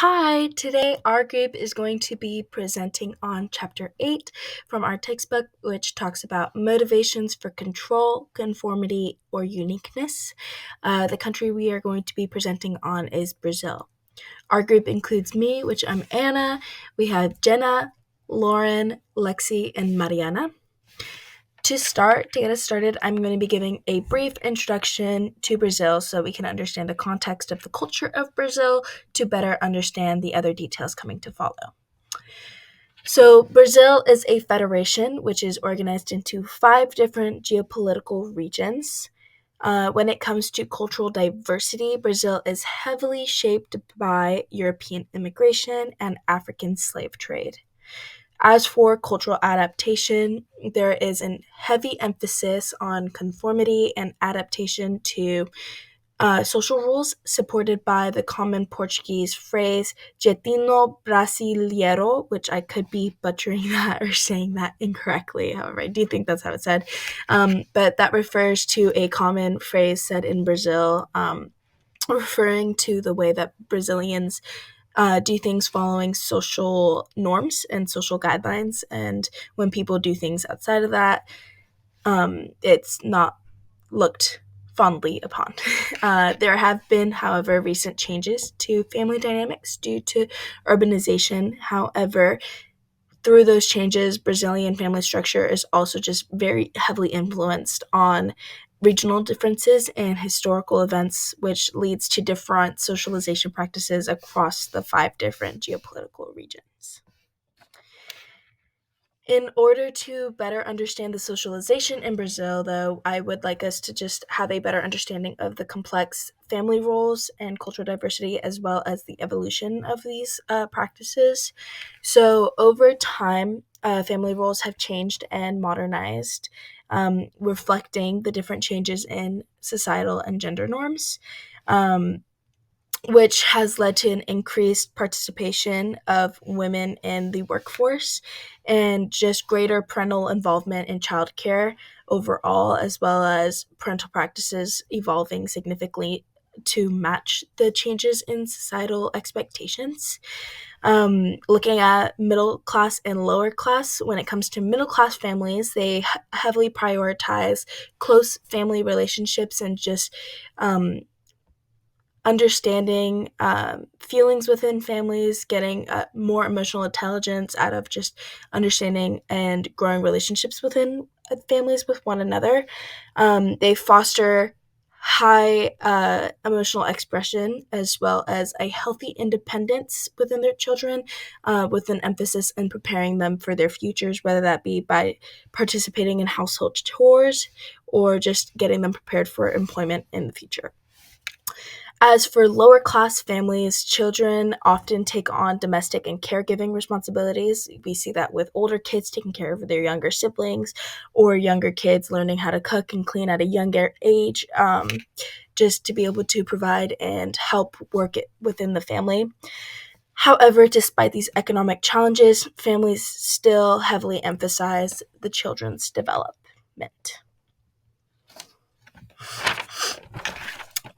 Hi, today our group is going to be presenting on Chapter 8 from our textbook, which talks about motivations for control, conformity, or uniqueness. The country we are going to be presenting on is Brazil. Our group includes me, which I'm Anna. We have Jenna, Lauren, Lexi, and Mariana. To get us started, I'm going to be giving a brief introduction to Brazil so we can understand the context of the culture of Brazil to better understand the other details coming to follow. So, Brazil is a federation which is organized into 5 different geopolitical regions. When it comes to cultural diversity, Brazil is heavily shaped by European immigration and African slave trade. As for cultural adaptation, there is a heavy emphasis on conformity and adaptation to social rules, supported by the common Portuguese phrase "jeitinho brasileiro," which I could be butchering that or saying that incorrectly. However, I do think that's how it's said. But that refers to a common phrase said in Brazil, referring to the way that Brazilians do things following social norms and social guidelines. And when people do things outside of that, it's not looked fondly upon. There have been, however, recent changes to family dynamics due to urbanization. However, through those changes, Brazilian family structure is also just very heavily influenced on regional differences and historical events, which leads to different socialization practices across the 5 different geopolitical regions. In order to better understand the socialization in Brazil, though, I would like us to just have a better understanding of the complex family roles and cultural diversity, as well as the evolution of these practices. So, over time, family roles have changed and modernized, reflecting the different changes in societal and gender norms. Um, which has led to an increased participation of women in the workforce and just greater parental involvement in childcare overall, as well as parental practices evolving significantly to match the changes in societal expectations. Looking at middle class and lower class, when it comes to middle class families, they heavily prioritize close family relationships and just understanding feelings within families, getting more emotional intelligence out of just understanding and growing relationships within families with one another. They foster high emotional expression as well as a healthy independence within their children, with an emphasis in preparing them for their futures, whether that be by participating in household chores or just getting them prepared for employment in the future. As for lower class families, children often take on domestic and caregiving responsibilities. We see that with older kids taking care of their younger siblings, or younger kids learning how to cook and clean at a younger age, just to be able to provide and help work it within the family. However, despite these economic challenges, families still heavily emphasize the children's development.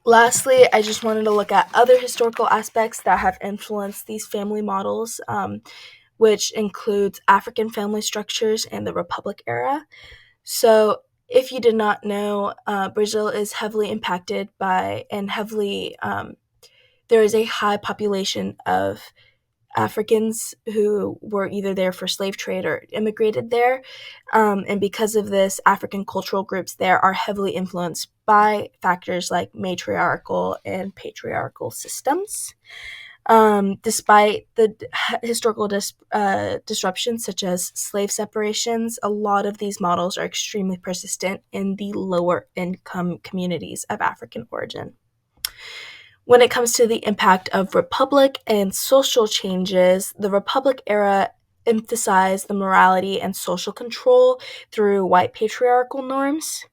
Lastly, I just wanted to look at other historical aspects that have influenced these family models, which includes African family structures and the Republic era. So, if you did not know, Brazil is heavily impacted by and heavily, there is a high population of Africans who were either there for slave trade or immigrated there. And because of this, African cultural groups there are heavily influenced by factors like matriarchal and patriarchal systems. Despite the historical disruptions such as slave separations, a lot of these models are extremely persistent in the lower income communities of African origin. When it comes to the impact of republic and social changes, the republic era emphasized the morality and social control through white patriarchal norms.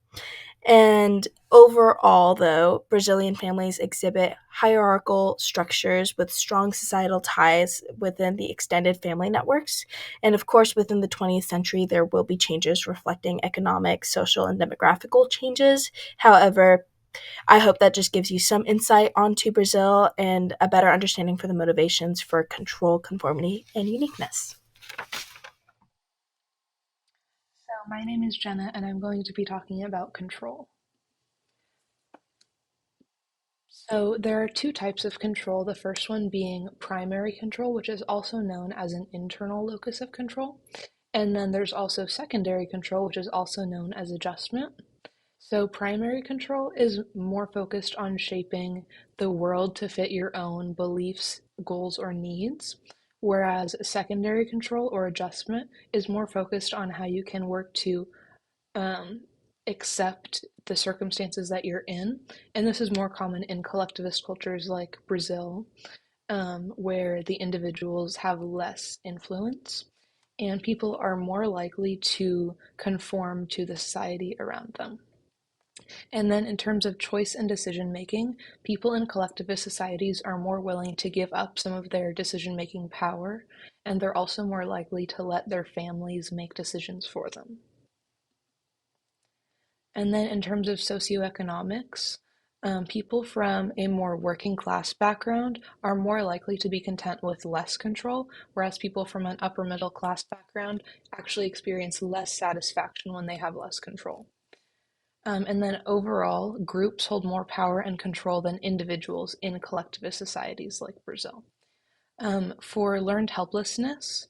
And overall, though, Brazilian families exhibit hierarchical structures with strong societal ties within the extended family networks. And of course, within the 20th century, there will be changes reflecting economic, social, and demographical changes. However, I hope that just gives you some insight onto Brazil and a better understanding for the motivations for control, conformity, and uniqueness. So, my name is Jenna, and I'm going to be talking about control. So, there are two types of control. The first one being primary control, which is also known as an internal locus of control. And then there's also secondary control, which is also known as adjustment. So, primary control is more focused on shaping the world to fit your own beliefs, goals, or needs, whereas secondary control or adjustment is more focused on how you can work to um, accept the circumstances that you're in. And this is more common in collectivist cultures like Brazil, where the individuals have less influence and people are more likely to conform to the society around them. And then, in terms of choice and decision making, people in collectivist societies are more willing to give up some of their decision making power, and they're also more likely to let their families make decisions for them. And then, in terms of socioeconomics, people from a more working class background are more likely to be content with less control, whereas people from an upper middle class background actually experience less satisfaction when they have less control. And then overall, groups hold more power and control than individuals in collectivist societies like Brazil. For learned helplessness,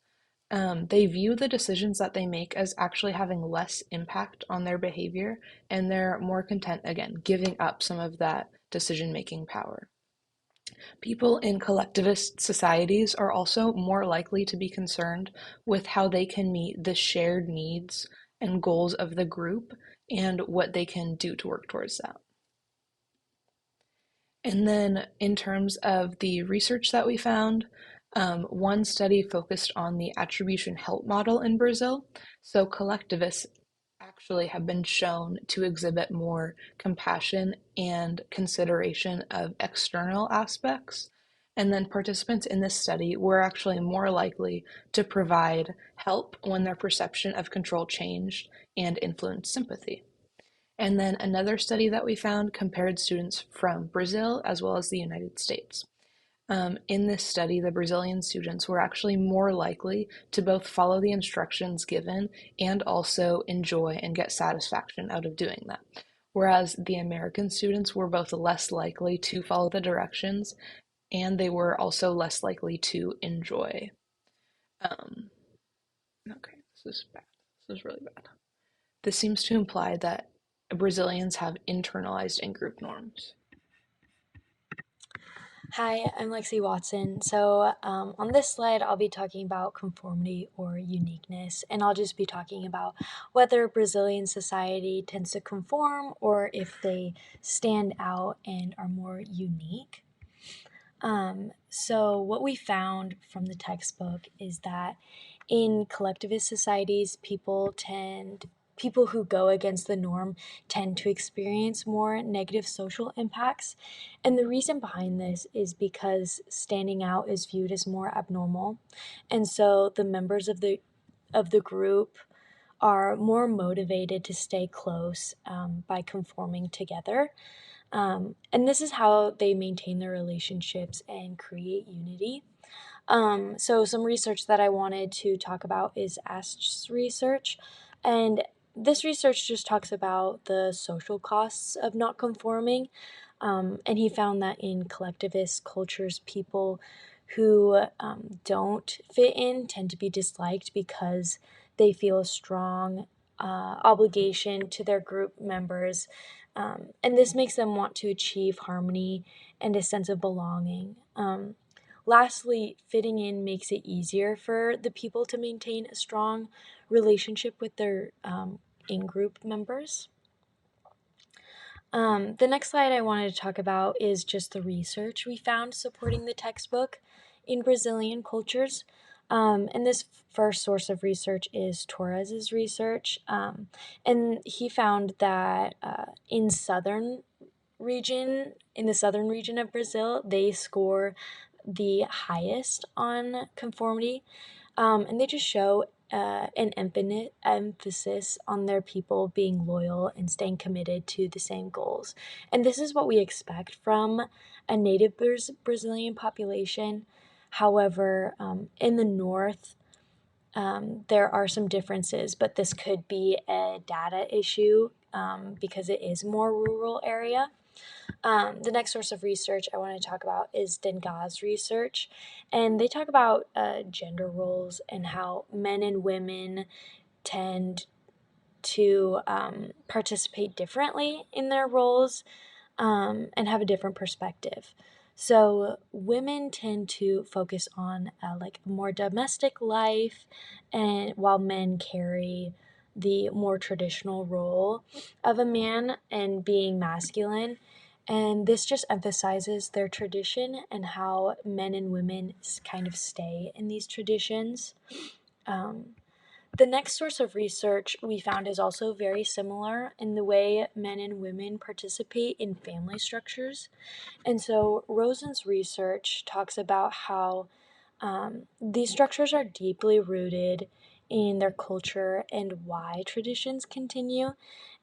they view the decisions that they make as actually having less impact on their behavior, and they're more content, again, giving up some of that decision making power. People in collectivist societies are also more likely to be concerned with how they can meet the shared needs and goals of the group and what they can do to work towards that. And then, in terms of the research that we found, one study focused on the attribution help model in Brazil. So, collectivists actually have been shown to exhibit more compassion and consideration of external aspects. And then, participants in this study were actually more likely to provide help when their perception of control changed and influenced sympathy. And then another study that we found compared students from Brazil as well as the United States. In this study, the Brazilian students were actually more likely to both follow the instructions given and also enjoy and get satisfaction out of doing that. Whereas the American students were both less likely to follow the directions and they were also less likely to enjoy. Um, okay, this is bad. This is really bad. This seems to imply that Brazilians have internalized in-group norms. Hi, I'm Lexi Watson. On this slide, I'll be talking about conformity or uniqueness, and I'll just be talking about whether Brazilian society tends to conform or if they stand out and are more unique. What we found from the textbook is that in collectivist societies, people who go against the norm tend to experience more negative social impacts. And the reason behind this is because standing out is viewed as more abnormal. And so the members of the group are more motivated to stay close by conforming together. And this is how they maintain their relationships and create unity. Some research that I wanted to talk about is ASH's research. And this research just talks about the social costs of not conforming. And he found that in collectivist cultures, people who don't fit in tend to be disliked because they feel a strong obligation to their group members. And this makes them want to achieve harmony and a sense of belonging. Lastly, fitting in makes it easier for the people to maintain a strong relationship with their in group members. The next slide I wanted to talk about is just the research we found supporting the textbook in Brazilian cultures. And this first source of research is Torres's research. And he found that in the southern region of Brazil, they score the highest on conformity. And they just show an emphasis on their people being loyal and staying committed to the same goals. And this is what we expect from a native Brazilian population. However, in the north, there are some differences, but this could be a data issue because it is a more rural area. The next source of research I want to talk about is Denga's research, and they talk about gender roles and how men and women tend to participate differently in their roles and have a different perspective. So women tend to focus on like a more domestic life, and while men carry the more traditional role of a man and being masculine. And this just emphasizes their tradition and how men and women kind of stay in these traditions. The next source of research we found is also very similar in the way men and women participate in family structures. And so Rosen's research talks about how these structures are deeply rooted in their culture and why traditions continue.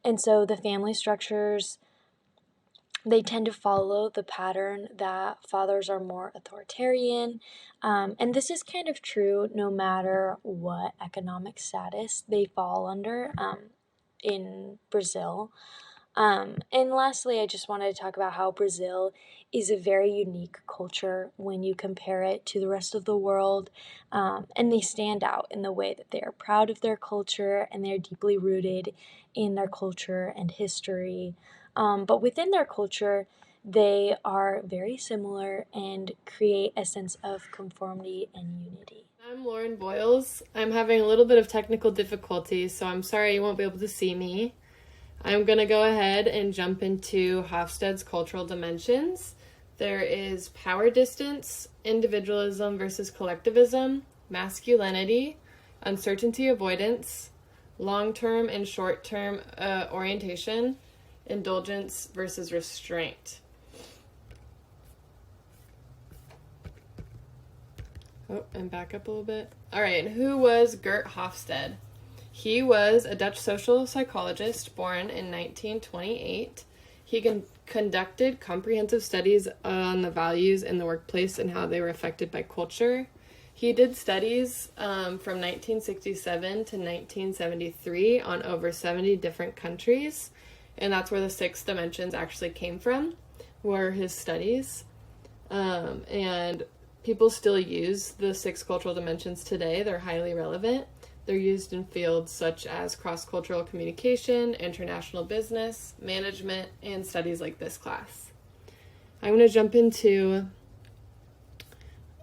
And so the family structures, they tend to follow the pattern that fathers are more authoritarian. And this is kind of true no matter what economic status they fall under in Brazil. And lastly, I just wanted to talk about how Brazil is a very unique culture when you compare it to the rest of the world. And they stand out in the way that they are proud of their culture and they're deeply rooted in their culture and history. But within their culture, they are very similar and create a sense of conformity and unity. I'm Lauren Boyles. I'm having a little bit of technical difficulties, so I'm sorry you won't be able to see me. I'm going to go ahead and jump into Hofstede's cultural dimensions. There is power distance, individualism versus collectivism, masculinity, uncertainty avoidance, long-term and short-term orientation, indulgence versus restraint. Oh, and back up a little bit. All right, who was Geert Hofstede? He was a Dutch social psychologist born in 1928. He conducted comprehensive studies on the values in the workplace and how they were affected by culture. He did studies from 1967 to 1973 on over 70 different countries, and that's where the 6 dimensions actually came from, were his studies. And people still use the 6 cultural dimensions today. They're highly relevant. They're used in fields such as cross-cultural communication, international business, management, and studies like this class. I'm going to jump into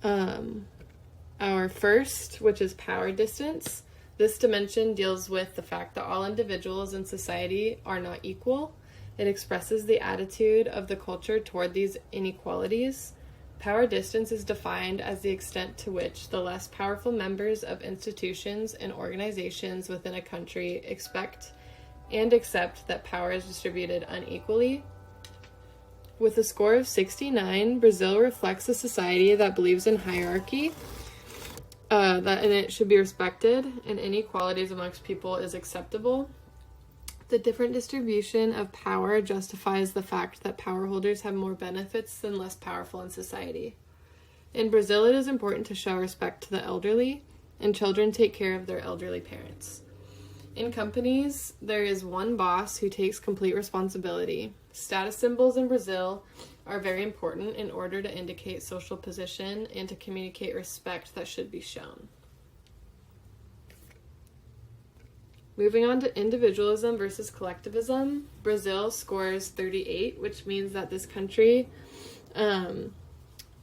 our first, which is power distance. This dimension deals with the fact that all individuals in society are not equal. It expresses the attitude of the culture toward these inequalities. Power distance is defined as the extent to which the less powerful members of institutions and organizations within a country expect and accept that power is distributed unequally. With a score of 69, Brazil reflects a society that believes in hierarchy, and it should be respected, and inequalities amongst people is acceptable. The different distribution of power justifies the fact that power holders have more benefits than less powerful in society. In Brazil, it is important to show respect to the elderly, and children take care of their elderly parents. In companies, there is one boss who takes complete responsibility. Status symbols in Brazil are very important in order to indicate social position and to communicate respect that should be shown. Moving on to individualism versus collectivism, Brazil scores 38, which means that in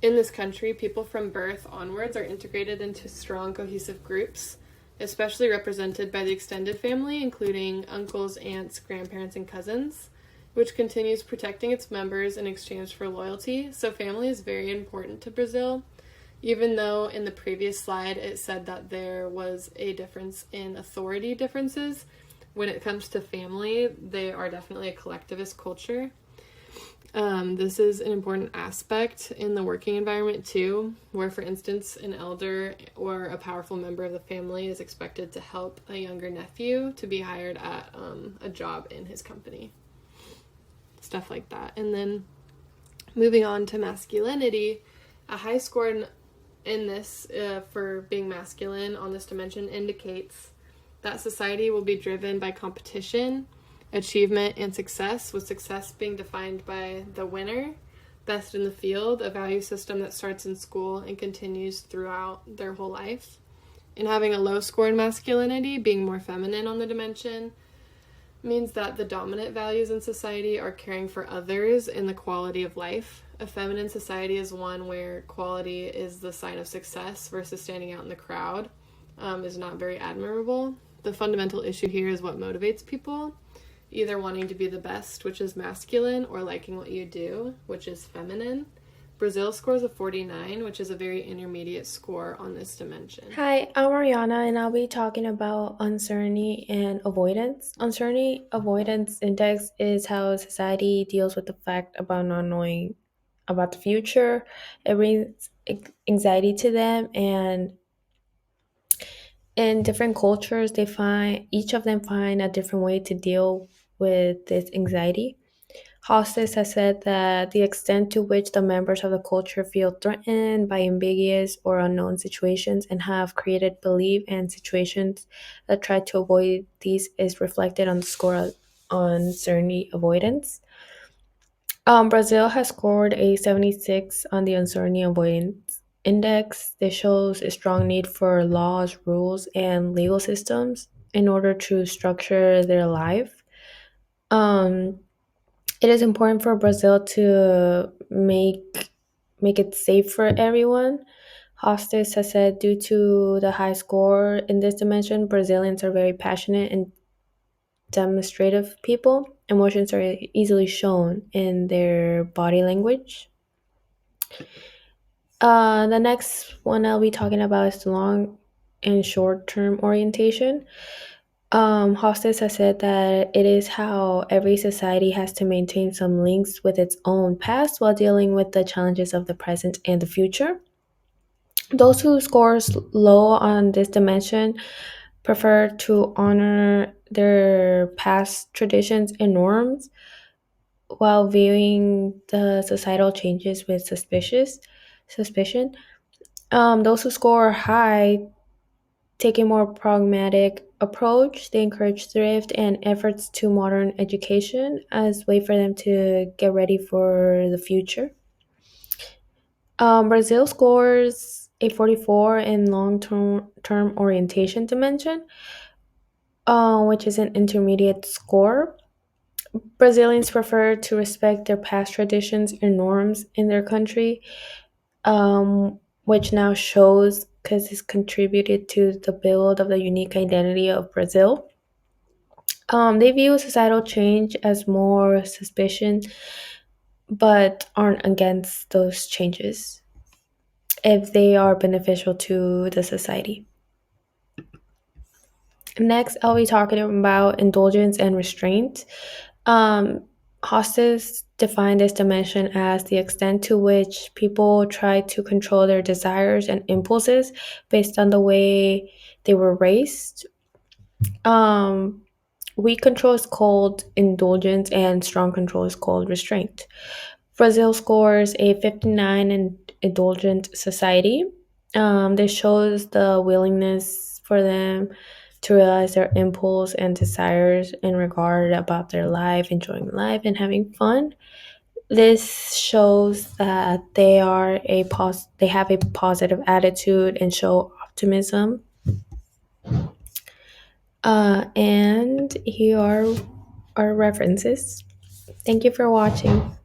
this country, people from birth onwards are integrated into strong, cohesive groups, especially represented by the extended family, including uncles, aunts, grandparents, and cousins, which continues protecting its members in exchange for loyalty. So family is very important to Brazil. Even though in the previous slide it said that there was a difference in authority differences, when it comes to family, they are definitely a collectivist culture. This is an important aspect in the working environment too, where, for instance, an elder or a powerful member of the family is expected to help a younger nephew to be hired at a job in his company. Stuff like that. And then moving on to masculinity, a high score in this for being masculine on this dimension indicates that society will be driven by competition, achievement, and success, with success being defined by the winner, best in the field, a value system that starts in school and continues throughout their whole life. And having a low score in masculinity, being more feminine on the dimension, means that the dominant values in society are caring for others and the quality of life. A feminine society is one where quality is the sign of success versus standing out in the crowd is not very admirable. The fundamental issue here is what motivates people, either wanting to be the best, which is masculine, or liking what you do, which is feminine. Brazil scores a 49, which is a very intermediate score on this dimension. Hi, I'm Ariana, and I'll be talking about uncertainty and avoidance. Uncertainty avoidance index is how society deals with the fact about not knowing about the future. It brings anxiety to them, and in different cultures, each of them find a different way to deal with this anxiety. Hostis has said that the extent to which the members of the culture feel threatened by ambiguous or unknown situations and have created belief and situations that try to avoid these is reflected on the score on uncertainty avoidance. Brazil has scored a 76 on the uncertainty avoidance index. This shows a strong need for laws, rules, and legal systems in order to structure their life. Um, it is important for Brazil to make it safe for everyone. Hostis has said due to the high score in this dimension, Brazilians are very passionate and demonstrative people. Emotions are easily shown in their body language. The next one I'll be talking about is long and short term orientation. Hostis has said that it is how every society has to maintain some links with its own past while dealing with the challenges of the present and the future. Those who score low on this dimension prefer to honor their past traditions and norms while viewing the societal changes with suspicion. Those who score high take a more pragmatic approach. They encourage thrift and efforts to modern education as a way for them to get ready for the future. Brazil scores a 44 in long term orientation dimension, which is an intermediate score. Brazilians prefer to respect their past traditions and norms in their country, which now shows because it's contributed to the build of the unique identity of Brazil. They view societal change as more suspicion, but aren't against those changes if they are beneficial to the society. Next, I'll be talking about indulgence and restraint. Hostis defined this dimension as the extent to which people try to control their desires and impulses based on the way they were raised. Um, Weak control is called indulgence, and strong control is called restraint. Brazil scores a 59 in indulgent society. This shows the willingness for them to realize their impulse and desires in regard about their life, enjoying life and having fun. This shows that they have a positive attitude and show optimism. And here are our references. Thank you for watching.